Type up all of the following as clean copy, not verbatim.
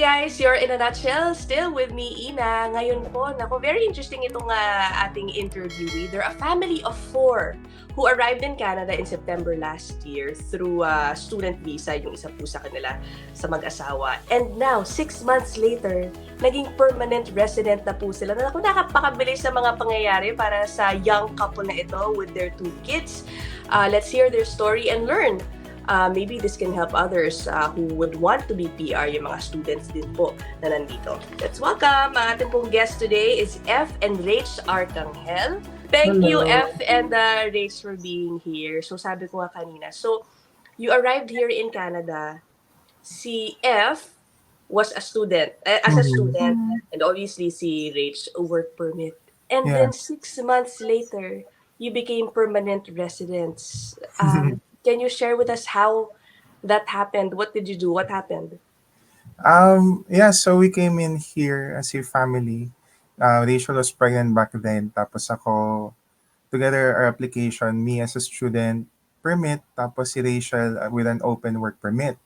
guys, you're in a nutshell, still with me, Ina. Ngayon po, nako, very interesting itong ating interviewee. They're a family of 4 who arrived in Canada in September last year through student visa, yung isa po sa kanila sa mag-asawa. And now, 6 months later, naging permanent resident na po sila. Naku, nakapakabilis sa mga pangyayari para sa young couple na ito with their 2 kids. Let's hear their story and learn. Maybe this can help others who would want to be PR, yung mga students din po na nandito. Let's welcome, ang ating pong guest today is F and Rach Arcangel. Thank you, F and Rach, for being here. So sabi ko nga kanina, so you arrived here in Canada. Si F was a student, as a student, and obviously si Rach, a work permit. And then 6 months later, you became permanent residents. Can you share with us how that happened? What did you do? What happened? So we came in here as a family. Rachel was pregnant back then. Tapos ako, together our application, me as a student permit, tapos si Rachel with an open work permit.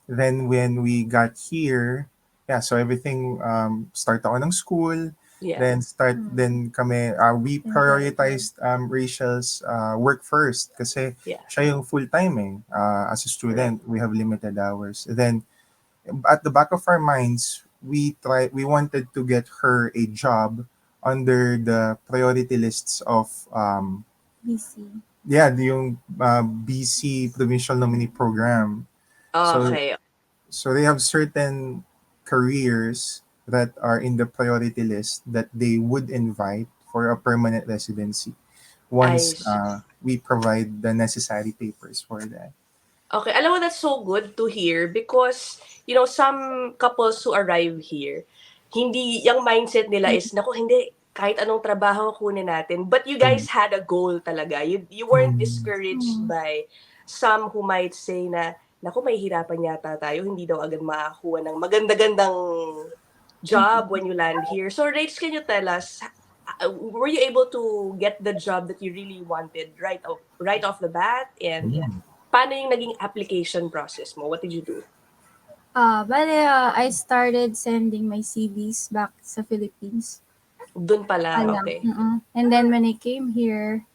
Then when we got here, so everything, start ako ng school. Yeah. Then kami, we prioritized Rachel's work first kasi siya yung full-time as a student. We have limited hours. Then at the back of our minds, we wanted to get her a job under the priority lists of BC. Yung BC Provincial Nominee program. Okay. So they have certain careers that are in the priority list that they would invite for a permanent residency once we provide the necessary papers for that. Okay, alam mo, that's so good to hear because, some couples who arrive here, hindi, yung mindset nila is, naku, hindi, kahit anong trabaho kunin natin. But you guys had a goal talaga. You weren't discouraged by some who might say na, naku, may hirapan yata tayo, hindi daw agad makakuha ng maganda-gandang job when you land here. So, Rach, can you tell us, were you able to get the job that you really wanted right off the bat? And paano yung naging application process mo? What did you do? I started sending my CVs back sa Philippines. Doon pala, okay. And then when I came here,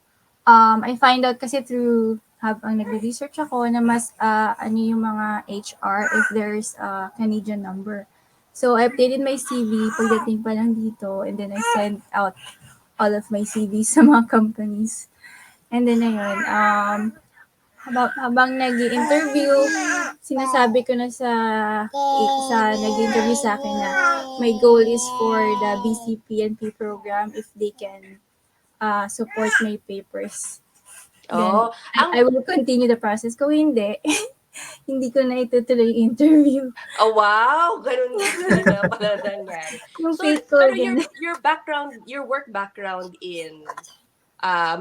I find out kasi through habang nag-research ako na mas yung mga HR if there's a Canadian number. So I updated my CV pagdating pa lang dito, and then I sent out all of my CVs sa mga companies. And then ayun, habang nag-i-interview, sinasabi ko na sa nag-interview sa akin na my goal is for the BC PNP program if they can support my papers. Then, I will continue the process. Kung hindi, hindi ko na itutuloy yung interview. Oh, wow! Ganun na pala nangyari. Pero your work background in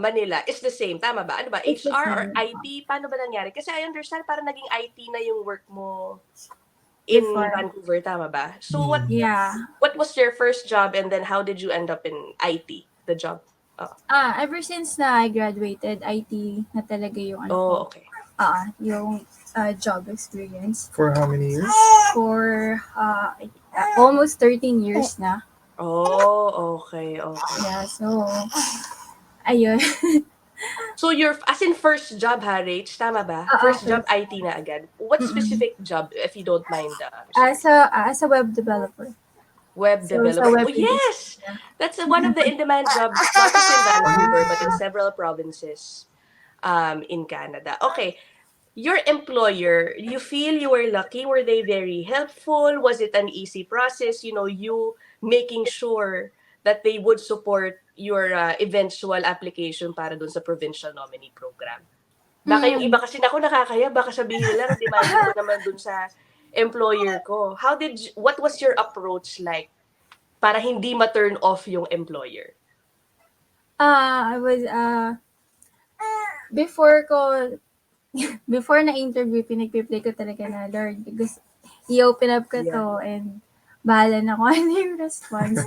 Manila is the same, tama ba? Ano ba? HR or IT? Paano ba nangyari? Kasi I understand parang naging IT na yung work mo in Vancouver, tama ba? So what was your first job and then how did you end up in IT, the job? Ever since na I graduated, IT na talaga yung okay. Yung job experience. For how many years? For almost 13 years na. Oh, okay. Yeah, so ayun. So as in first job, Rach, tama ba? First job, IT na agad. What specific job, if you don't mind? As a web developer. Web developer. Yes! That's one of the in-demand jobs, not just in Vancouver, but in several provinces in Canada. Okay. Your employer, you feel you were lucky? Were they very helpful? Was it an easy process? You making sure that they would support your eventual application para dun sa Provincial Nominee Program. Baka yung iba kasi, nakakaya, baka sabihin nila, demand ko naman dun sa employer ko. What was your approach like para hindi ma-turn off yung employer? I was, before na-interview, pinag-play ko talaga na, Lord, because i-open up ko to and bahala na kung ano yung response.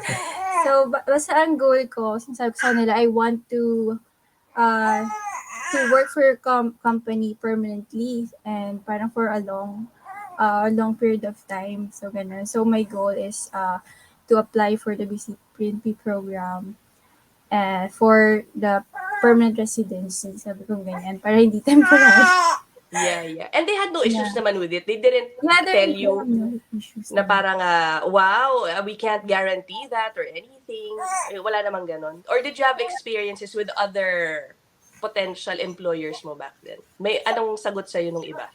So, basta ang goal ko, sinasabi ko sa nila, I want to work for your company permanently and parang for a long long period of time. So, ganun. So, my goal is to apply for the BC program for the permanent residency. Sabi ko ganyan, para hindi temporary. Yeah. And they had no issues Yeah. naman with it. They didn't Yeah, tell they you have no issues na naman. parang, wow, we can't guarantee that or anything. Wala namang ganon. Or did you have experiences with other potential employers mo back then? May anong sagot sa'yo nung iba?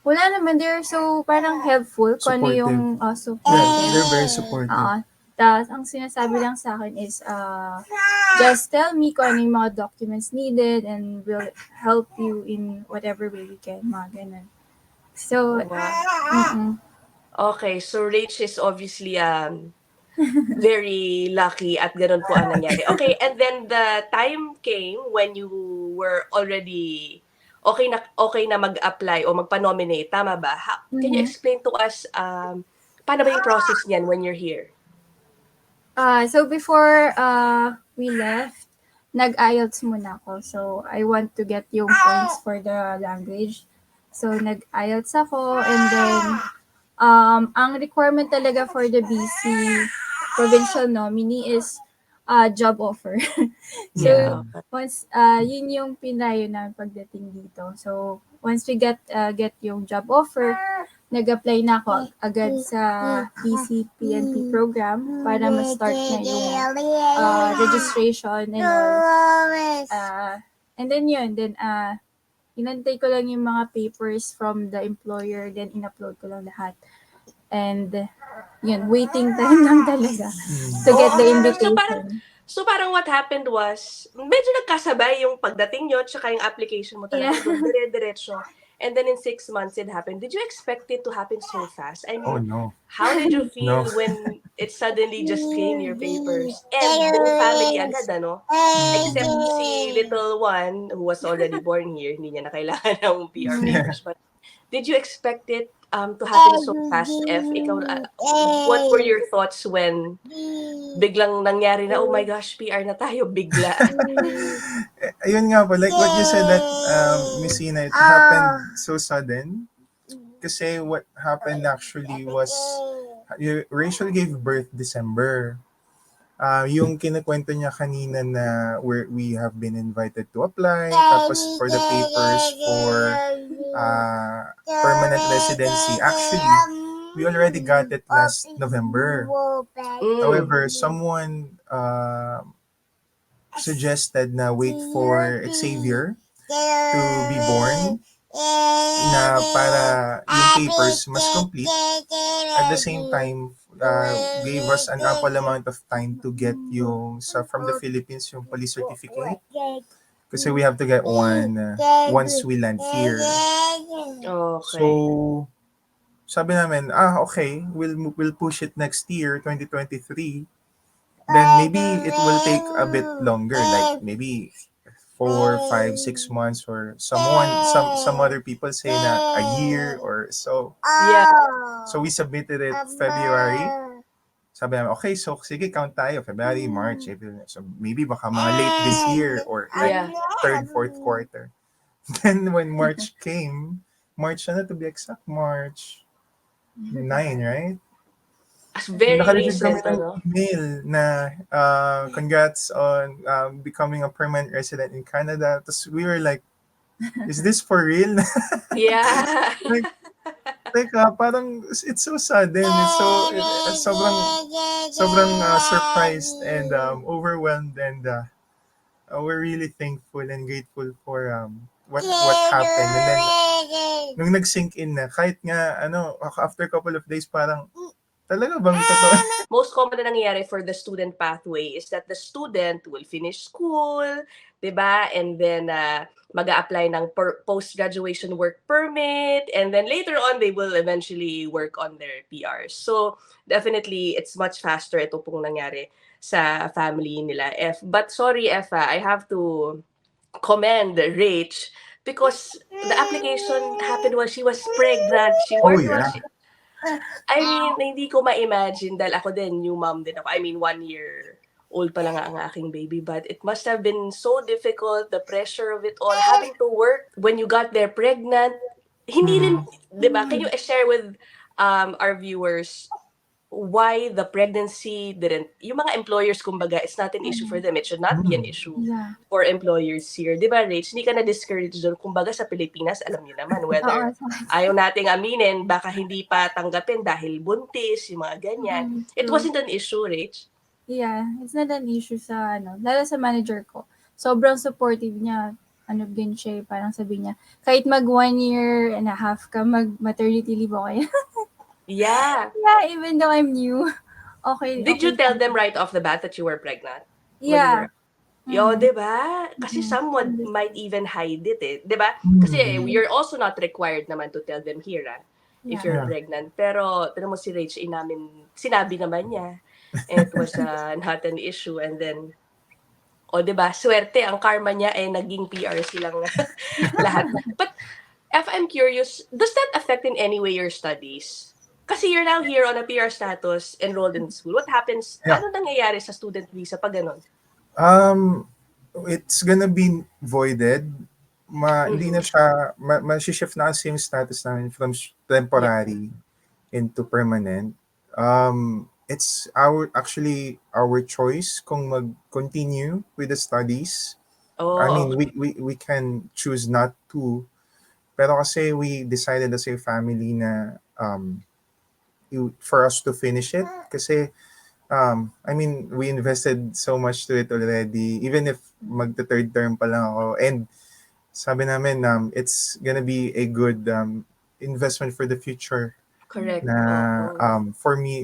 Wala naman, they're so parang helpful kung ano yung Supportive. Yeah, supportive. they're very supportive. Tapos, ang sinasabi lang sa akin is, just tell me kung ano yung mga documents needed and we'll help you in whatever way we can, mga ganun. So, Wow. Okay, so Rach is obviously very lucky at ganun po ang nangyari. Okay, and then the time came when you were already okay na mag-apply o magpa-nominate, tama ba? Can you explain to us paano ba yung process niyan when you're here? so before we left, nag-IELTS muna ako. So, I want to get yung points for the language. So, nag-IELTS ako and then ang requirement talaga for the BC Provincial Nominee is job offer. So, Yeah. once yun yung pinayo namin pagdating dito. So, once we get yung job offer, nag-apply na ako agad sa BC PNP program para ma-start na yung registration and all. And then yun, then inantay ko lang yung mga papers from the employer, then in-upload ko lang lahat. And yun, waiting time lang talaga to get the invitation. So parang what happened was, medyo nagkasabay yung pagdating nyo tsaka yung application mo talaga. Yeah. Dire-diretso. And then in 6 months it happened. Did you expect it to happen so fast? I mean, Oh no. how did you feel No. when it suddenly just came your papers? And buong family agad, ano? Except si little one who was already born here, hindi niya na kailangan ng PR papers. But did you expect it to happen so fast, F? Ikaw, what were your thoughts when biglang nangyari na, oh my gosh, PR na tayo, bigla? Ayun nga po, like what you said that, Miss Ina, it happened so sudden. Kasi what happened actually was, Rachel gave birth December. Yung kinakwento niya kanina na we have been invited to apply, tapos for the papers for permanent residency. Actually, we already got it last November. However, someone suggested na wait for Xavier to be born na para yung papers mas complete. At the same time, gave us an ample amount of time to get yung from the Philippines yung police certificate. Kasi we have to get one once we land here. Okay. So, sabi namin, okay, we'll push it next year, 2023. Then maybe it will take a bit longer, like maybe 4, 5, 6 months, or some other people say na a year or so. Yeah. So we submitted it February. Sabi namin, okay, so sige, count tayo. February, March, April. So maybe baka mga late this year or like third, fourth quarter. Then when March came, March to be exact, March 9, right? Very Nakareceive kami recent, ng ano? email na congrats on becoming a permanent resident in Canada. Tapos we were like, is this for real? Yeah. like parang it's so sudden. It's so sobrang surprised and overwhelmed, and we're really thankful and grateful for what happened. And then nung nag-sink in na, kahit nga after a couple of days parang talaga bang totoo? Most common na nangyayari for the student pathway is that the student will finish school, diba? And then mag-a-apply ng post-graduation work permit, and then later on they will eventually work on their PRs. So definitely it's much faster ito pong nangyari sa family nila F. But sorry F, I have to commend Rach because the application happened while she was pregnant. She worked while she I mean, hindi ko ma-imagine dahil ako din, new mom din ako. I mean, 1 year old pa lang ang aking baby. But it must have been so difficult, the pressure of it all, having to work when you got there pregnant. Hindi rin, Mhm. 'di ba? Can you share with our viewers why the pregnancy didn't, yung mga employers, kumbaga, it's not an issue for them. It should not be an Mm. issue Yeah. for employers here. Di ba, Rach? Hindi ka na-discourage doon. Kumbaga, sa Pilipinas, alam niyo naman, whether Oo, ayaw nating aminin, baka hindi pa tanggapin dahil buntis, yung mga ganyan. It true. wasn't an issue, Rach. Yeah, it's not an issue sa lalo sa manager ko. Sobrang supportive niya. Ano din siya, parang sabi niya, kahit mag 1 year and a half ka, mag maternity leave okay. Yeah. Yeah, even though I'm new. Did you Okay. tell them right off the bat that you were pregnant? When you Yeah. were... Yo, Mm. 'di ba? Kasi some might even hide it, eh. 'Di ba? Kasi Mm. you're also not required naman to tell them here, if Yeah. you're Yeah. pregnant. Pero tignan mo si Rach, sinabi naman niya. And it was not an issue. And then, 'di ba? Swerte, ang karma niya naging PR silang lahat. But if I'm curious, does that affect in any way your studies? Kasi you're now here on a PR status, enrolled in school. What happens? Yeah. Ano nangyayari sa student visa pag ganun? It's gonna be voided. Hindi na siya, shift na kasi yung status namin from temporary into permanent. It's actually our choice kung mag-continue with the studies. I Oh, mean, we can choose not to. Pero kasi we decided as a family na for us to finish it. Kasi I mean, we invested so much to it already. Even if magta-third term pa lang ako. And sabi namin, it's gonna be a good investment for the future correct. na Oo.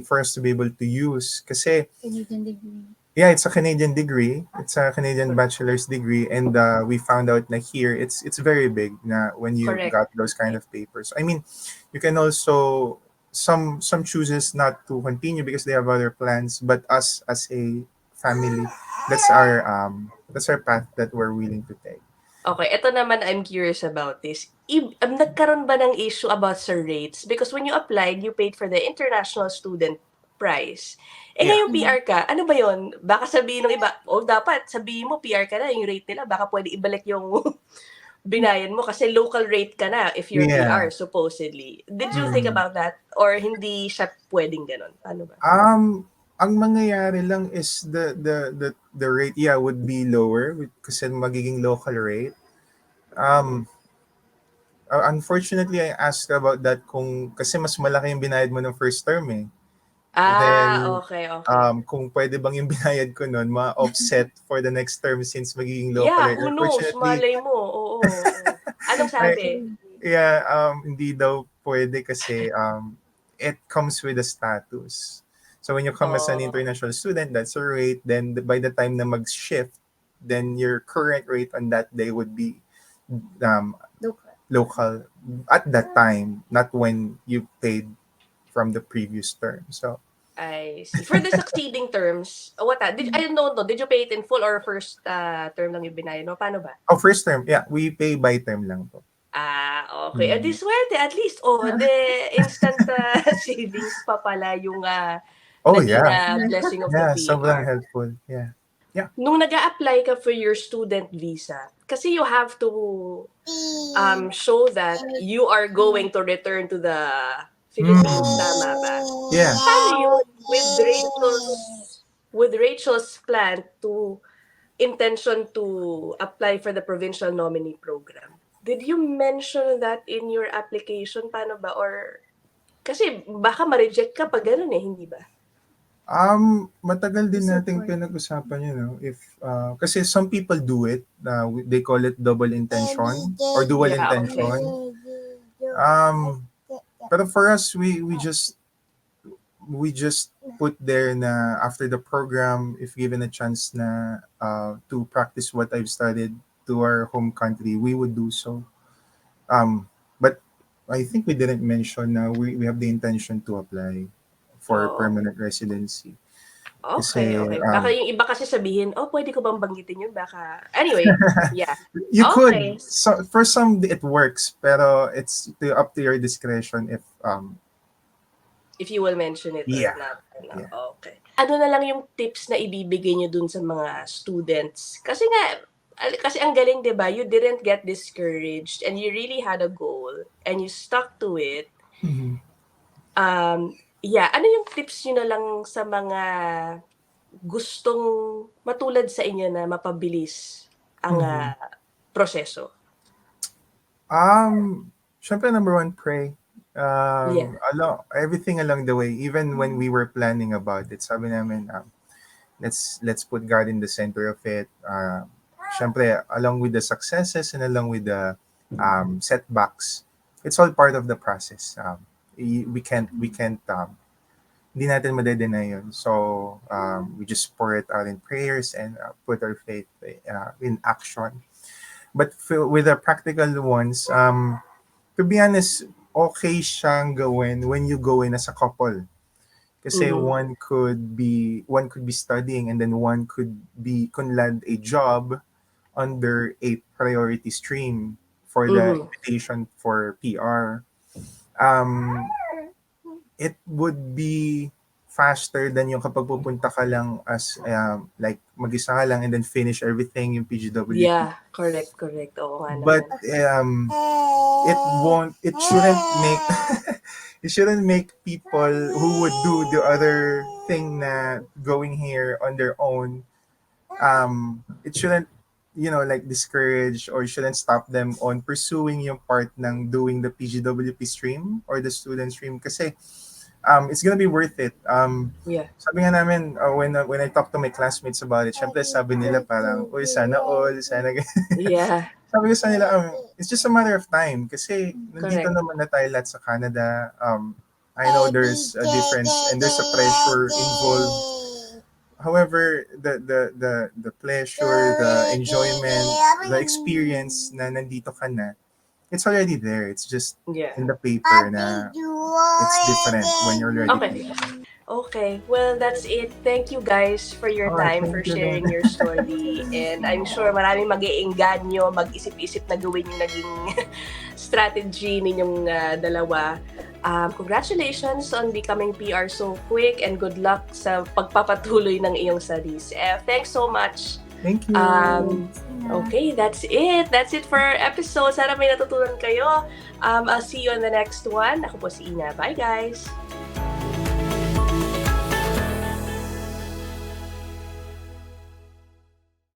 for us to be able to use. Kasi, Canadian degree. yeah, it's a Canadian degree. It's a Canadian bachelor's degree. And we found out na here, it's very big na when you Correct. got those kind of papers. I mean, you can also, some chooses not to continue because they have other plans. But us as a family, that's our path that we're willing to take. Okay, ito naman, I'm curious about this. Nagkaroon ba ng issue about sa rates? Because when you applied, you paid for the international student price. Yeah. Ngayong PR ka, ano ba yon? Baka sabihin ng iba, dapat sabihin mo PR ka na, yung rate nila, baka pwede ibalik yung binayan mo kasi local rate ka na if you're Yeah. PR, supposedly. Did you think about that? Or hindi siya pwedeng ganun? Ano ba? Ang mangyayari lang is the rate would be lower kasi magiging local rate. Unfortunately, I asked about that kasi mas malaki yung binayad mo ng first term eh. Then Okay. kung pwede bang yung binayad ko noon ma-offset for the next term since magiging local Yeah, rate. who knows? Unfortunately, Malay mo. Oo. Anong sabi? hindi daw pwede kasi it comes with a status. So when you come as an Oh, international student, that's a rate. Then by the time na mag-shift, then your current rate on that day would be local at that time, not when you paid from the previous term. So I see. For the succeeding terms, I don't know, did you pay it in full or first term lang yung binayad mo? Paano ba? first term, we pay by term lang po. Okay. Di swerte, at least. Instant savings pa pala yung naging blessing of the Sobrang PR. helpful. Nung nag-a-apply ka for your student visa, kasi you have to show that you are going to return to the Philippines, tama ba? Yeah. Paano yun with Rachel's plan to intention to apply for the Provincial Nominee program? Did you mention that in your application? Paano ba? Or kasi baka ma-reject ka pag gano'n hindi ba? Matagal din nating pinag-usapan yun, if kasi some people do it, they call it double intention or dual intention. Pero for us, we just put there na after the program, if given a chance na to practice what I've studied to our home country, we would do so. But I think we didn't mention na we have the intention to apply for permanent residency. Okay. Kasi, Baka yung iba kasi sabihin, pwede ko bang banggitin yun? Baka, anyway, yeah. You Okay. could. So, for some, it works. Pero it's up to your discretion if you will mention it Yeah. or not. Yeah. Okay. Ano na lang yung tips na ibibigay nyo dun sa mga students? Kasi nga, Kasi ang galing, 'di ba? You didn't get discouraged and you really had a goal and you stuck to it. Mhm. Yeah, ano yung tips niyo na lang sa mga gustong matulad sa inyo na mapabilis ang, Mhm. proseso? Syempre number one, pray. Yeah. Everything along the way, even when we were planning about it, sabi namin, let's put God in the center of it. Syempre, along with the successes and along with the setbacks, it's all part of the process. We can't hindi natin madedeny yun. So, we just pour it out in prayers and put our faith in action. But with the practical ones, to be honest, okay siyang gawin when you go in as a couple. Kasi Mhm. one could be studying and then one could land a job under a priority stream for the Mhm. invitation for PR. Um, it would be faster than yung kapag pupunta ka lang as like mag-isa ka lang and then finish everything yung PGWP. Yeah, correct, correct. Oo nga But naman. it shouldn't make it shouldn't make people who would do the other thing na going here on their own, it shouldn't like discourage or shouldn't stop them on pursuing yung part ng doing the PGWP stream or the student stream kasi it's gonna be worth it. Yeah. Sabi nga namin, when I talk to my classmates about it, syempre sabi nila parang, uy, sana all, sana Yeah, sabi ko sa nila, it's just a matter of time kasi nandito correct. naman na tayo lahat sa Canada. I know there's a difference and there's a pressure involved. However, the pleasure, the enjoyment, the experience na nandito ka na, it's already there. It's just Yeah. in the paper na it's different when you're already Okay. there. Okay, well, that's it. Thank you guys for your Alright, time, thank for you din. sharing your story. And I'm sure maraming mag-iinganyo, mag-isip-isip na gawin yung naging strategy ninyong dalawa. Congratulations on becoming PR so quick and good luck sa pagpapatuloy ng iyong studies. Thanks so much. Thank you. Okay, that's it. That's it for our episode. Sana may natutunan kayo. I'll see you on the next one. Ako po si Ina. Bye, guys!